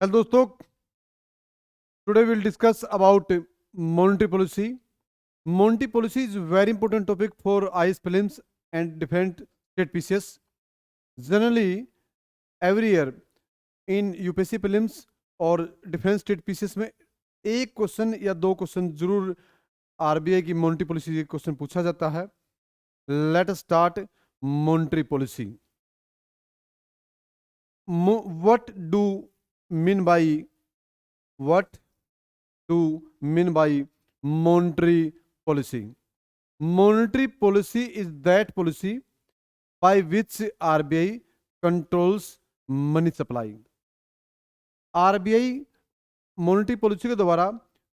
Hello दोस्तों, today will discuss about monetary policy. Monetary policy is a very important topic for IS films and different state pieces. Generally, every year in UPSC films और different state pieces में एक question या दो question जरूर RBI की monetary policy के question पूछा जाता है. Let us start monetary policy. What do mean by what do mean by monetary policy? Monetary policy is that policy by which RBI controls money supply. RBI monetary policy के द्वारा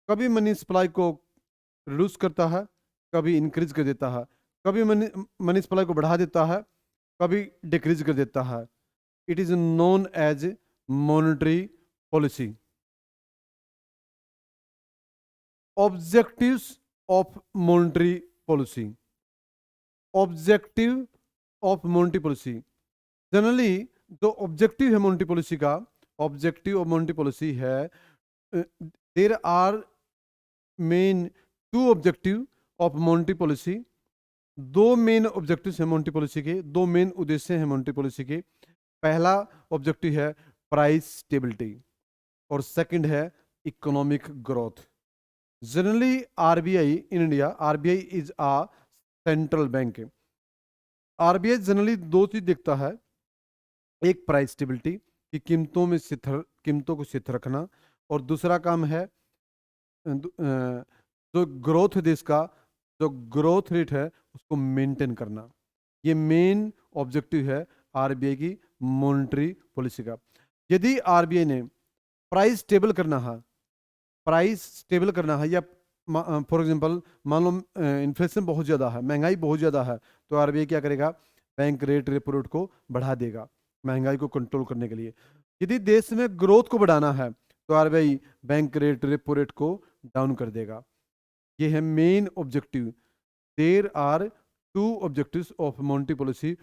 कभी money supply को reduce करता है, कभी increase कर देता है, कभी मनी सप्लाई को बढ़ा देता है, कभी डिक्रीज कर देता है. It is known as monetary policy. Objectives of monetary policy. Objective of monetary policy. Generally जो ऑब्जेक्टिव है मॉनेटरी पॉलिसी का, ऑब्जेक्टिव ऑफ मॉनेटरी पॉलिसी है, there are main two objective of monetary policy. दो main objective हैं monetary policy के, दो main उद्देश्य हैं मॉनेटरी पॉलिसी के. पहला ऑब्जेक्टिव है प्राइस स्टेबिलिटी और सेकंड है economic growth. Generally RBI in India, RBI is a central bank. RBI generally दो चीज देखता है. एक प्राइस स्टेबिलिटी की कीमतों को स्थिर रखना, और दूसरा काम है जो ग्रोथ है देश का, जो ग्रोथ रेट है उसको मेंटेन करना. ये मेन ऑब्जेक्टिव है आरबीआई की मॉनेटरी पॉलिसी का. यदि आरबीआई ने प्राइस स्टेबल करना है, या फॉर एग्जांपल मान लो इन्फ्लेशन बहुत ज़्यादा है, महंगाई बहुत ज़्यादा है, तो आरबीआई क्या करेगा? बैंक रेट रेपो रेट को बढ़ा देगा महंगाई को कंट्रोल करने के लिए. यदि देश में ग्रोथ को बढ़ाना है तो RBI bank rate repo rate को डाउन कर देगा. ये है main objective. There are two objectives of monetary policy.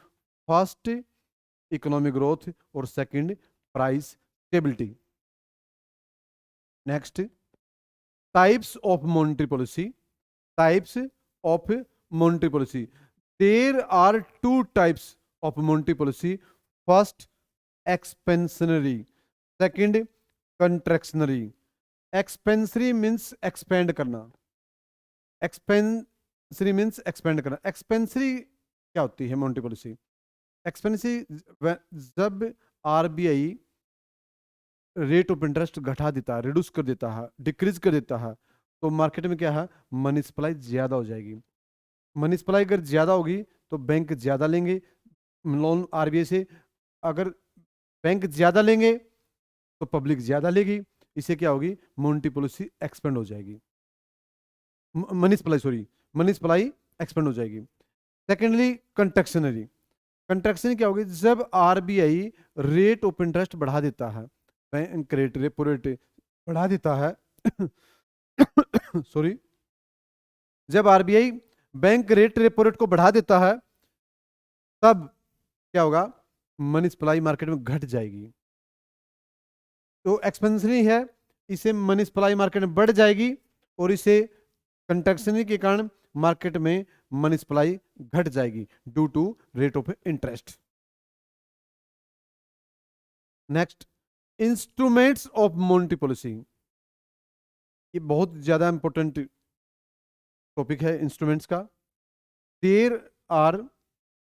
First economic growth और second price stability. Next, types of monetary policy. Types of monetary policy. There are two types of monetary policy. First expansionary, second contractionary. Expansionary means expand करना. Expansionary means expand करना. एक्सपेंसरी क्या होती है monetary policy? एक्सपेंसरी जब RBI rate of interest घटा देता है, reduce कर देता है, डिक्रीज कर देता है, तो मार्केट में क्या है? मनी सप्लाई ज्यादा हो जाएगी. मनी सप्लाई अगर ज्यादा होगी तो बैंक ज्यादा लेंगे लोन आरबीआई से. अगर बैंक ज्यादा लेंगे तो पब्लिक ज्यादा लेगी. इससे क्या होगी? मॉनेटरी पॉलिसी एक्सपेंड हो जाएगी. मनी सप्लाई एक्सपेंड हो जाएगी. सेकेंडली कंट्रैक्शनरी. कंट्रैक्शन क्या होगी? जब आरबीआई रेट ऑफ इंटरेस्ट बढ़ा देता है, बैंक रेट रेपो रेट बढ़ा देता है सॉरी, जब RBI bank rate repo rate को बढ़ा देता है, तब क्या होगा? मनी सप्लाई मार्केट में घट जाएगी. तो एक्सपेंशनरी है, इसे मनी सप्लाई मार्केट में बढ़ जाएगी, और इसे कंट्रैक्शनरी के कारण मार्केट में मनी सप्लाई घट जाएगी due to rate of interest. Next, instruments of monetary policy. ये बहुत ज्यादा इंपॉर्टेंट टॉपिक है इंस्ट्रूमेंट्स का. There are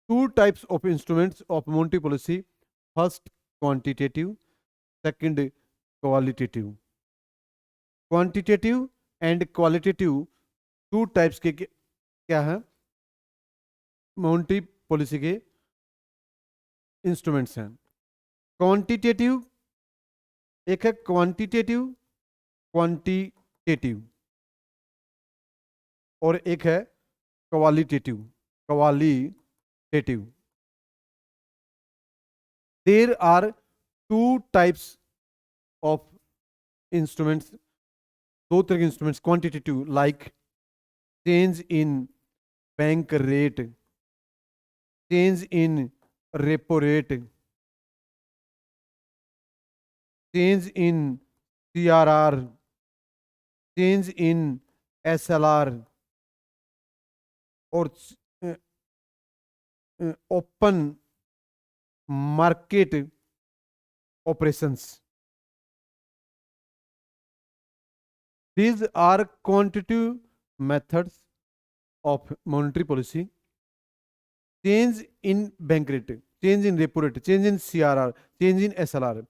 two types of instruments of monetary policy. First quantitative, second qualitative. Quantitative and qualitative two types के क्या है? Monetary policy के instruments हैं. क्वांटिटेटिव, एक है क्वांटिटेटिव क्वांटिटेटिव, और एक है qualitative qualitative. There are two types of instruments. दो तरह के instruments. Quantitative like change in bank rate, change in repo rate, change in CRR, change in SLR और open market operations. These are quantitative methods of monetary policy. Change in bank rate, change in repo rate, change in CRR, change in SLR.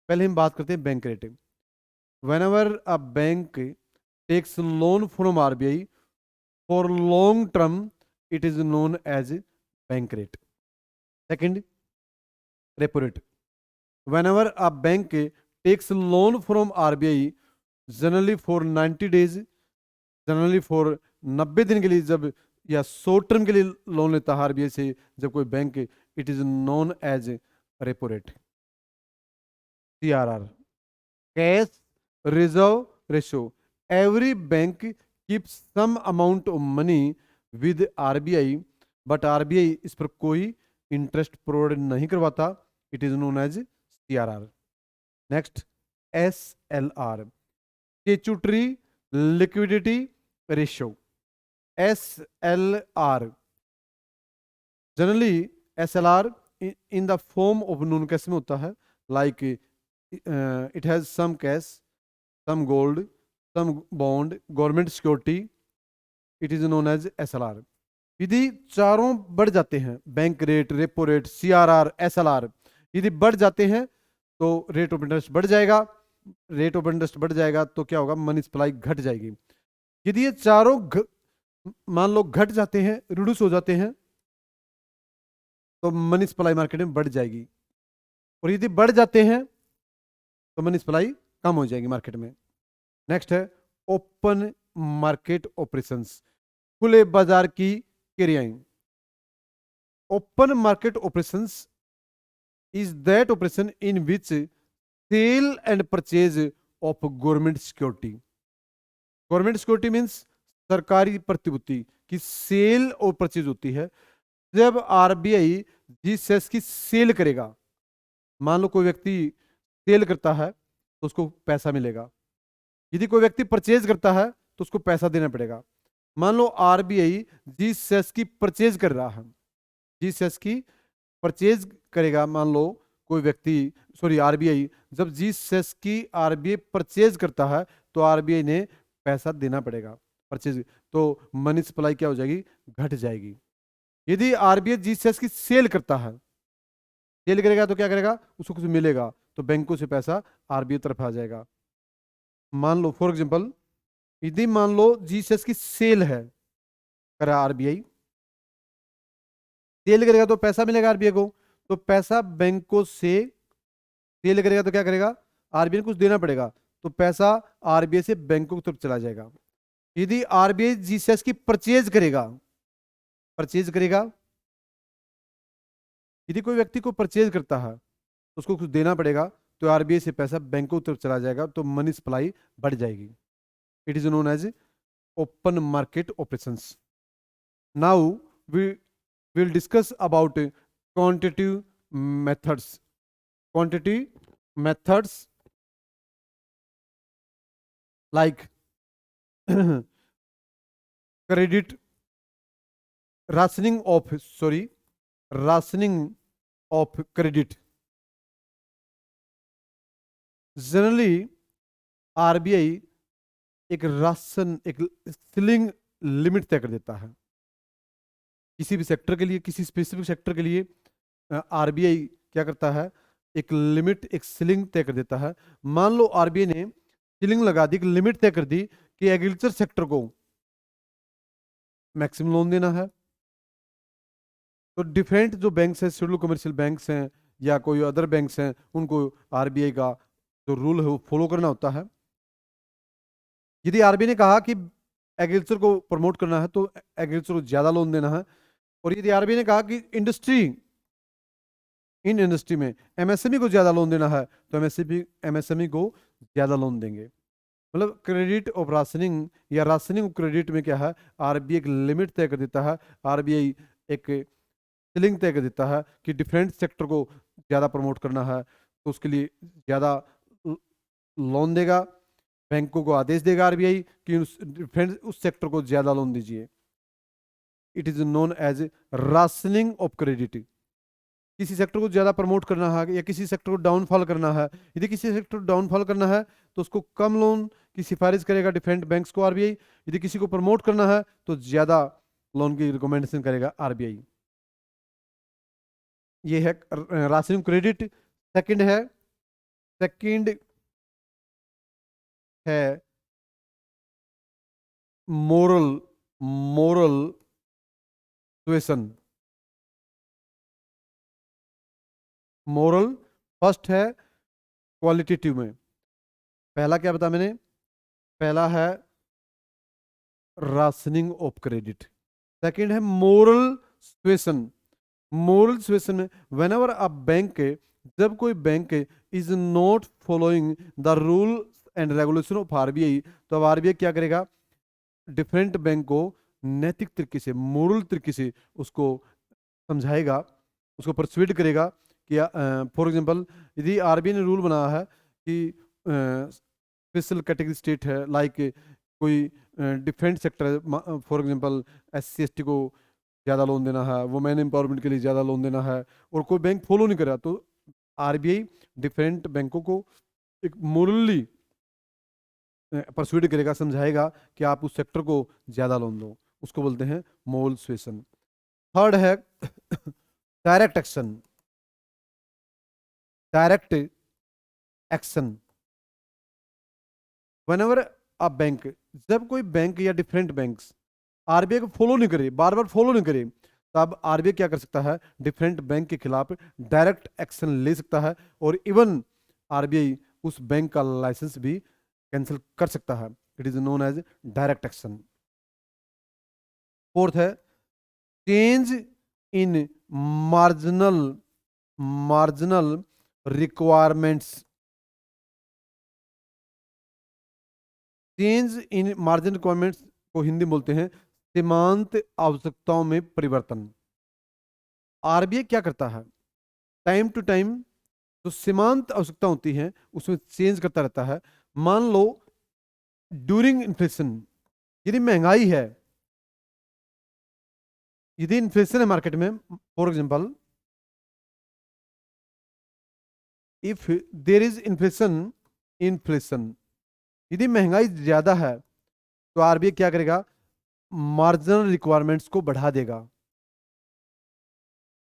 पहले हम बात करते हैं bank rate. Whenever a bank takes loan from RBI for long term, it is known as bank rate. Second, repo rate. Whenever a bank takes loan from RBI, generally for 90 days, generally for 90 दिन के लिए जब या short term के लिए loan लेता है RBI से जब कोई bank, it is known as repo rate. CRR, cash reserve ratio. Every bank keeps some amount of money with RBI, but RBI इस पर कोई इंटरेस्ट प्रोवाइड नहीं करवाता. It is known as CRR. Next, SLR, statutory liquidity ratio. SLR, generally SLR in the form of non cash में होता है. Like it has some cash, some gold, some bond, government security. It is known as SLR. यदि चारों बढ़ जाते हैं, bank rate, repo rate, CRR, SLR, यदि बढ़ जाते हैं तो रेट ऑफ इंटरेस्ट बढ़ जाएगा. रेट ऑफ इंटरेस्ट बढ़ जाएगा तो क्या होगा, मनी सप्लाई घट जाएगी. यदि ये चारों मान लो घट जाते हैं, रिड्यूस हो जाते हैं, तो मनी सप्लाई मार्केट में बढ़ जाएगी. और यदि बढ़ जाते हैं तो मनी सप्लाई कम हो जाएगी मार्केट में. नेक्स्ट है ओपन मार्केट ऑपरेशंस, खुले बाजार की क्रियाएं. Open market operations is that operation in which sale and purchase of government security. Government security means सरकारी प्रतिभूति की सेल और परचेज होती है. जब आरबीआई G-Sec की सेल करेगा, मान लो कोई व्यक्ति सेल करता है तो उसको पैसा मिलेगा. यदि कोई व्यक्ति परचेज करता है तो उसको पैसा देना पड़ेगा. मान लो आरबीआई G-Sec की परचेज कर रहा है, G-Sec की परचेज करेगा. मान लो कोई व्यक्ति, सॉरी आरबीआई, जब G-Sec की आरबीआई परचेज करता है तो आरबीआई ने पैसा देना पड़ेगा परचेज, तो मनी सप्लाई क्या हो जाएगी, घट जाएगी. यदि आरबीआई G-Sec की सेल करता है, सेल करेगा तो क्या करेगा, उसको कुछ मिलेगा तो बैंकों से पैसा आरबीआई तरफ आ जाएगा. मान लो फॉर एग्जांपल, यदि मान लो G-Sec की सेल है, करा आरबीआई, सेल करेगा तो पैसा मिलेगा आरबीआई को, तो पैसा बैंकों से, सेल करेगा तो क्या करेगा, आरबीआई को कुछ देना पड़ेगा, तो पैसा आरबीआई से बैंकों की तरफ चला जाएगा. यदि आरबीआई G-Sec की परचेज करेगा, परचेज करेगा, यदि कोई व्यक्ति को परचेज करता है तो उसको कुछ देना पड़ेगा, तो आरबीआई से पैसा बैंकों की तरफ चला जाएगा, तो मनी सप्लाई बढ़ जाएगी. It is known as open market operations. Now we will discuss about quantitative methods. Quantitative methods like credit, rationing of credit. Generally RBI एक राशन, एक सीलिंग लिमिट तय कर देता है किसी भी सेक्टर के लिए, किसी स्पेसिफिक सेक्टर के लिए. आरबीआई क्या करता है, एक लिमिट, एक सीलिंग तय कर देता है. मान लो आरबीआई ने सीलिंग लगा दी, लिमिट तय कर दी कि एग्रीकल्चर सेक्टर को मैक्सिमम लोन देना है, तो डिफरेंट जो बैंक्स हैं, शेड्यूल कमर्शियल बैंक्स हैं या कोई अदर बैंक्स हैं, उनको आरबीआई का जो रूल है वो फॉलो करना होता है. यदि आरबीआई ने कहा कि एग्रीकल्चर को प्रमोट करना है तो एग्रीकल्चर को ज्यादा लोन देना है, और यदि आरबीआई ने कहा कि इंडस्ट्री में एमएसएमई को ज्यादा लोन देना है तो एमएसएमई को ज्यादा लोन देंगे. मतलब क्रेडिट ऑफ राशनिंग या राशनिंग ऑफ क्रेडिट में क्या है, आरबीआई एक लिमिट तय कर देता है, आरबीआई एक सीलिंग तय कर देता है कि डिफरेंट सेक्टर को ज़्यादा प्रमोट करना है तो उसके लिए ज़्यादा लोन देगा, बैंकों को आदेश देगा आरबीआई कि उस सेक्टर को ज्यादा लोन दीजिए। It is known as rationing of credit. किसी सेक्टर को ज्यादा प्रमोट करना है या किसी सेक्टर को डाउनफॉल करना है, यदि किसी सेक्टर को डाउनफॉल करना है तो उसको कम लोन की सिफारिश करेगा डिफरेंट बैंक्स को आरबीआई। यदि किसी को प्रमोट करना है तो ज्यादा लोन की रिकमेंडेशन करेगा आरबीआई। ये है राशनिंग क्रेडिट। सेकंड है मोरल मोरल सुएसन। मोरल फर्स्ट है क्वालिटेटिव में। पहला क्या बताया मैंने? पहला है राशनिंग ऑफ क्रेडिट, सेकंड है मोरल सुएसन। मोरल सुएसन में वेन एवर अ बैंक, जब कोई bank is not following the rule and regulation of RBI, तो अब आरबीआई क्या करेगा? डिफरेंट बैंक को नैतिक तरीके से, मोरल तरीके से उसको समझाएगा, उसको परसुएड करेगा कि फॉर एग्जांपल यदि आरबीआई ने रूल बनाया है कि स्पेशल कैटेगरी स्टेट है, लाइक कोई डिफरेंट सेक्टर है, फॉर एग्जांपल एससी एसटी को ज़्यादा लोन देना है, वुमेन एम्पावरमेंट के लिए ज़्यादा लोन देना है, और कोई बैंक फॉलो नहीं कर रहा, तो आरबीआई डिफरेंट बैंकों को एक मोरली परसुएड करेगा, समझाएगा कि आप उस सेक्टर को ज़्यादा लोन दो। उसको बोलते हैं मोरल सुएसन। थर्ड है direct action. Direct action whenever a bank, जब कोई बैंक या डिफरेंट बैंक्स आरबीआई को फॉलो नहीं करे, बार बार फॉलो नहीं करे, तब आरबीआई क्या कर सकता है? डिफरेंट बैंक के खिलाफ डायरेक्ट एक्शन ले सकता है, और इवन आरबीआई उस बैंक का लाइसेंस भी कैंसिल कर सकता है। It is known as direct action. Fourth है change in marginal marginal requirements. Change in margin requirements को हिंदी में बोलते हैं सीमांत आवश्यकताओं में परिवर्तन। आरबीआई क्या करता है? टाइम टू टाइम जो सीमांत आवश्यकता होती है उसमें चेंज करता रहता है। मान लो ड्यूरिंग इन्फ्लेशन, यदि महंगाई है, यदि इन्फ्लेशन है मार्केट में, for example if there is inflation, यदि महंगाई ज्यादा है तो आरबीआई क्या करेगा? मार्जिनल रिक्वायरमेंट्स को बढ़ा देगा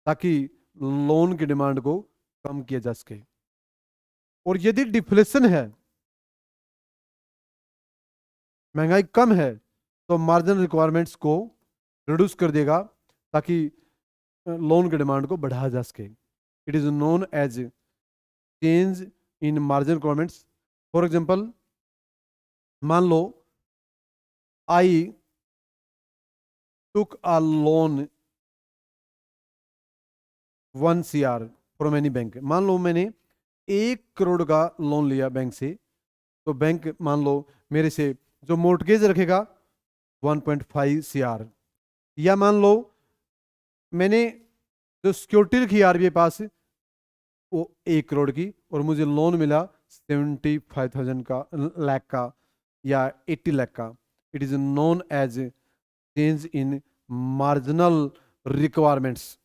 ताकि लोन की डिमांड को कम किया जा सके। और यदि डिफ्लेशन है, महंगाई कम है, तो मार्जिनल रिक्वायरमेंट्स को रिड्यूस कर देगा ताकि लोन की डिमांड को बढ़ाया जा सके। It is known as change in marginal requirements. For example मान लो I took a loan 1 CR from any bank. मान लो मैंने 1 करोड़ का लोन लिया बैंक से, तो बैंक मान लो मेरे से जो मोर्टगेज रखेगा 1.5 CR, या मान लो मैंने जो सिक्योरिटी रखी आरबीआई पास वो 1 करोड़ की, और मुझे लोन मिला 75,000 का, लाख का, या 80 लाख का। It is known as change in marginal requirements.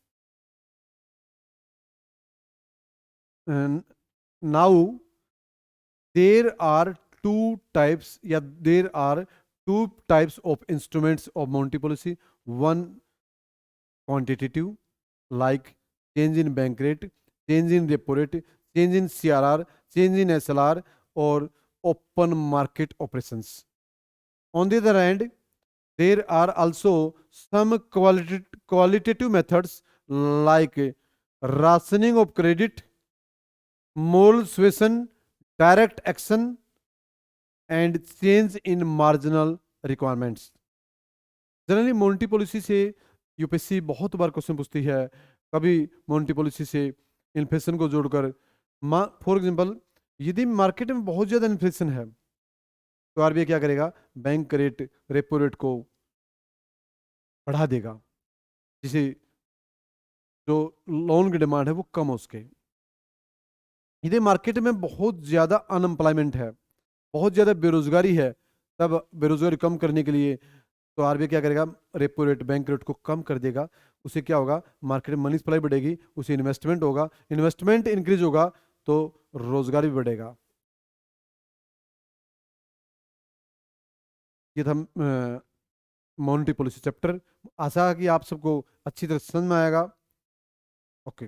Now there are two types of instruments of monetary policy. One quantitative, like change in bank rate, change in repo rate, change in CRR, change in SLR, or open market operations. On the other hand, there are also some qualitative methods like rationing of credit, moral suasion, direct action, and change in marginal requirements. Generally monetary policy से UPSC बहुत बार question पूछती है, कभी monetary policy से inflation को जोड़कर। For example यदि market में बहुत ज़्यादा इन्फ्लेशन है तो आरबीआई क्या करेगा? बैंक रेट, रेपो रेट को बढ़ा देगा, जिसे जो लोन की डिमांड है वो कम हो सके। यदि मार्केट में बहुत ज़्यादा अनएम्प्लॉयमेंट है, बहुत ज़्यादा बेरोजगारी है, तब बेरोजगारी कम करने के लिए तो आरबीआई क्या करेगा, रेपो रेट, बैंक रेट को कम कर देगा। उससे क्या होगा, मार्केट में मनी सप्लाई बढ़ेगी, उससे इन्वेस्टमेंट होगा, इन्वेस्टमेंट इंक्रीज होगा तो रोजगार भी बढ़ेगा। ये था मॉनेटरी पॉलिसी चैप्टर। आशा है कि आप सबको अच्छी तरह से समझ में आएगा। ओके।